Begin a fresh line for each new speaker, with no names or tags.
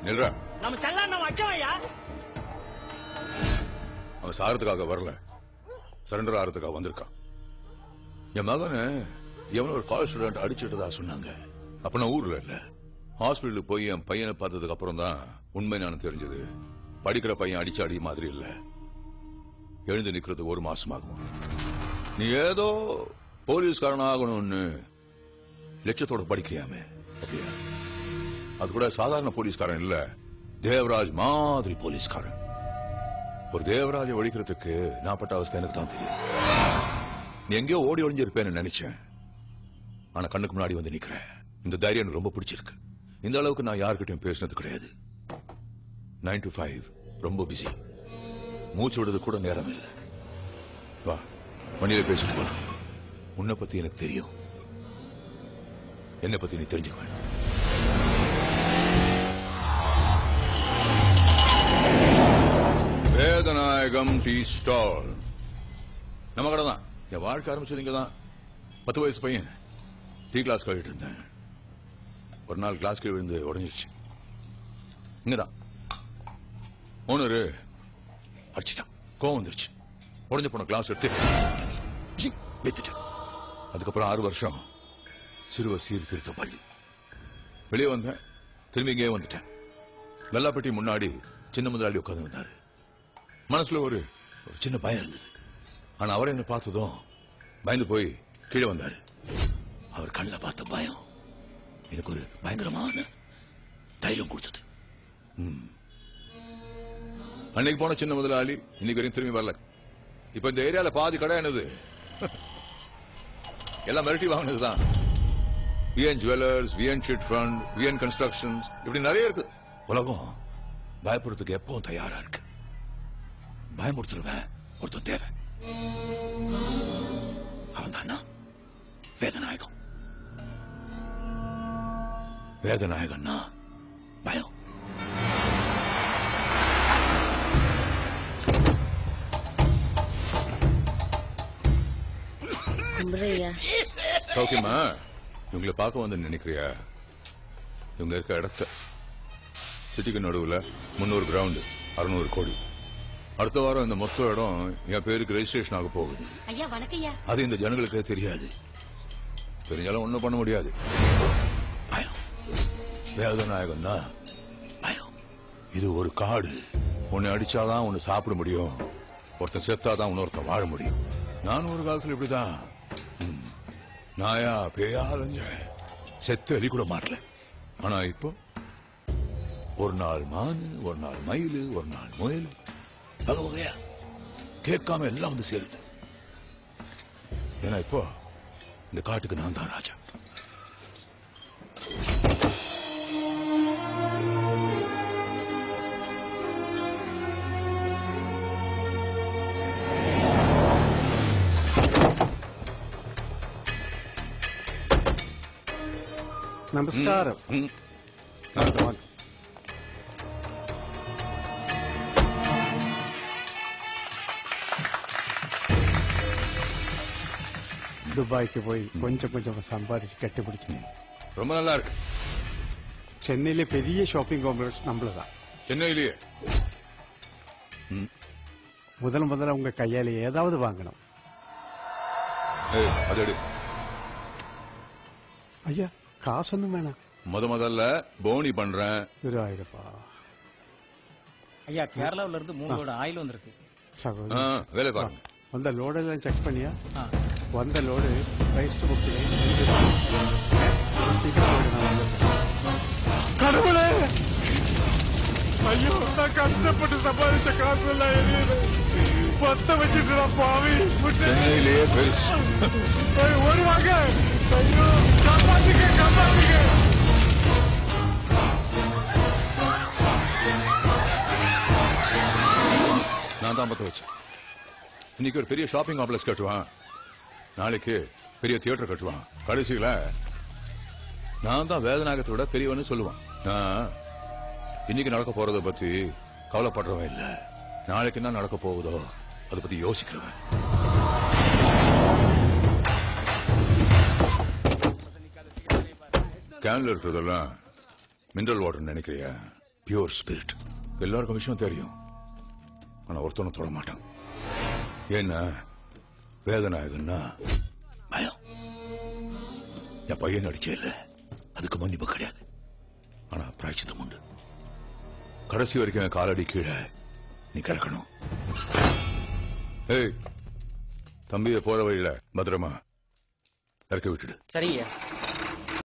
நில்றா.
நம்ம செல்ல நம்ம அச்சவையா
அவன் சாரத்துக்காக வரல, சரண்டர் ஆகிறதுக்காக வந்திருக்கான். என் மகனை எவனோ ஒரு காலேஜ் ஸ்டூடெண்ட் அடிச்சுட்டதா சொன்னாங்க. அப்ப நான் ஊர்ல இல்ல. ஹாஸ்பிட்டலுக்கு போய் என் பையனை பார்த்ததுக்கு அப்புறம் தான் உண்மை நான் தெரிஞ்சது. படிக்கிற பையன் அடிச்சு அடி மாதிரி இல்ல. எழுந்து நிக்கிறது 1 மாசம் ஆகும். நீ ஏதோ போலீஸ்காரன் ஆகணும்னு லட்சத்தோட படிக்கிறியாமே, அப்படியா? அது கூட சாதாரண போலீஸ்காரன் இல்ல, தேவராஜ் மாதிரி போலீஸ்காரன். ஒரு தேவராஜை ஒழிக்கிறதுக்கு நான் பட்ட அவஸ்தை எனக்கு தான் தெரியும். நீ எங்கேயோ ஓடி ஒளிஞ்சிருப்பேன்னு நினைச்சேன். ஆனா கண்ணுக்கு முன்னாடி வந்து நிக்கிறேன். இந்த தைரியம் எனக்கு ரொம்ப பிடிச்சிருக்கு. இந்த அளவுக்கு நான் யாருக்கிட்டையும் பேசினது கிடையாது. 9 to 5 ரொம்ப பிஸி. மூச்சு விடுறது கூட நேரம் இல்லை. வா, வண்டியில பேசிட்டு போலாம். உன்னை பத்தி எனக்கு தெரியும், என்னை பத்தி நீ தெரிஞ்சுக்க வேண்டாம். வேதநாயகம் டீ ஸ்டால் நம்ம கடை தான். என் வாழ்க்கை ஆரம்பிச்சது இங்கதான். 10 வயசு பையன் டீ கிளாஸ் கழுவிட்டு இருந்தேன். ஒரு நாள் கிளாஸ் கீழே விழுந்து உடஞ்சிருச்சு. இங்கதான் ஓனரு அடிச்சிட்டான். கோவம் வந்துருச்சு. உடஞ்ச போன கிளாஸ் எடுத்து வித்துட்டேன். அதுக்கப்புறம் 6 வருஷம் சிறுவர் சீர்திருத்த பள்ளி. வெளியே வந்தேன், திரும்பி இங்கே வந்துட்டேன். வெள்ளாப்பட்டி முன்னாடி சின்ன முதலாளி உட்கார்ந்து வந்தாரு. மனசுல ஒரு சின்ன பயம் இருந்தது. ஆனா அவரை என்ன பார்த்ததும் பயந்து போய் கீழே வந்தாரு. அவர் கண்ணில் பார்த்த பயம் எனக்கு ஒரு பயங்கரமான தைரியம் கொடுத்தது. அன்னைக்கு போன சின்ன முதலாளி இன்னைக்கு வரையும் திரும்பி வரல. இப்ப இந்த ஏரியால பாதி கடை என்னது, எல்லாம் மிரட்டி வாங்கினதுதான். VN jewellers, VN chit fund, VN constructions, இப்படி நிறைய இருக்கு. உலகம் பயப்படுறதுக்கு எப்பவும் தயாரா இருக்கு. பயமுறுத்துருவேன் ஒருத்தன் தேவை. அவன் தானா வேதநாயகம். வேதநாயகன்னா பயம். சௌக்கியமா? இவங்களை பார்க்க வந்து நினைக்கிறியா? இவங்க இருக்க இடத்த சிட்டிக்கு நடுவுல 300 கிரவுண்ட், 600 கோடி. அடுத்த வாரம் இந்த மொத்த இடம் என் பேருக்கு ரெஜிஸ்ட்ரேஷன் ஆக போகுது. அது இந்த ஜனங்களுக்கு தெரியாது. தெரிஞ்சாலும் ஒண்ணும் பண்ண முடியாது. பயம். வேதநாயகம் தான் பயம். இது ஒரு காடு. உன்னை அடிச்சாதான் உன்னை சாப்பிட முடியும். ஒருத்தன் செத்தாதான் இன்னொருத்தன் வாழ முடியும். நான் ஒரு காலத்துல இப்படிதான் நாயா பேயா அலைஞ்ச. செத்து எலி கூட மாட்டல. ஆனா இப்போ ஒரு நாள் மானு, ஒரு நாள் மயில், ஒரு நாள் முயல், வகை வகையா கேட்காம எல்லாம் வந்து சேருது. ஏன்னா இப்போ இந்த காட்டுக்கு நான் தான் ராஜா.
நமஸ்காரம். துபாய்க்கு போய் கொஞ்சம் கொஞ்சம் சம்பாதிச்சு கட்டிப்பிடிச்சு.
ரொம்ப நல்லா இருக்கு.
சென்னையில பெரிய ஷாப்பிங் காம்ப்ளெக்ஸ் நம்மளதான்.
சென்னையிலேயே
முதல்ல உங்க கையால ஏதாவது வாங்கணும். ஐயா காசு ஒண்ணும் வேணாம்.
முதல்ல போனி பண்றேன்.
2000
ஐயா. கேரளாவில இருந்து 3 லோடு ஆயில் வந்திருக்கு.
சகோதரர்
வேலை பாருங்க.
வந்த லோடெல்லாம் செக் பண்ணியா? வந்த லோடு ரெஜிஸ்டர் புக்கில் கடவுளே. ஐயோ, நான் கஷ்டப்பட்டு சம்பாதிச்ச காசு எல்லாம் எரியுது. பத்த வச்சுட்டு பாவி
சென்னையிலேயே பெருசு.
வருவாங்க. ஐயோ, காப்பாத்துங்க காப்பாத்துங்க.
நான் தான் பத்த வச்சேன். இன்னைக்கு ஒரு பெரிய ஷாப்பிங் காம்ப்ளெக்ஸ் கட்டுவான், நாளைக்கு பெரிய தியேட்டர் கட்டுவான், கடைசியில நான் தான் வேதநாயகத்தோட பெரியவன்னு சொல்லுவான். இன்னைக்கு நடக்க போறத பத்தி கவலைப்படுறவன் இல்ல, நாளைக்கு என்ன நடக்க போகுதோ அதை பத்தி யோசிக்கிறவன். கேன்ல இருக்கிறதெல்லாம் மினரல் வாட்டர் நினைக்கிறியா? Pure spirit. எல்லாருக்கும் விஷயம் தெரியும், ஆனா ஒருத்தனை தொட மாட்டான். ஏன்னா வேதநாயகன்னா பயம். என் பையன் அடிச்சே இல்ல, அதுக்கு மன்னிப்பு கிடையாது. ஆனா பிராய்ச்சித்தம் உண்டு. கடைசி வரைக்கும் என் காலடி கீழே நீ கிடக்கணும். ஏய், தம்பியை போற வழியில பத்திரமா இறக்கி விட்டுடு.
சரிங்க.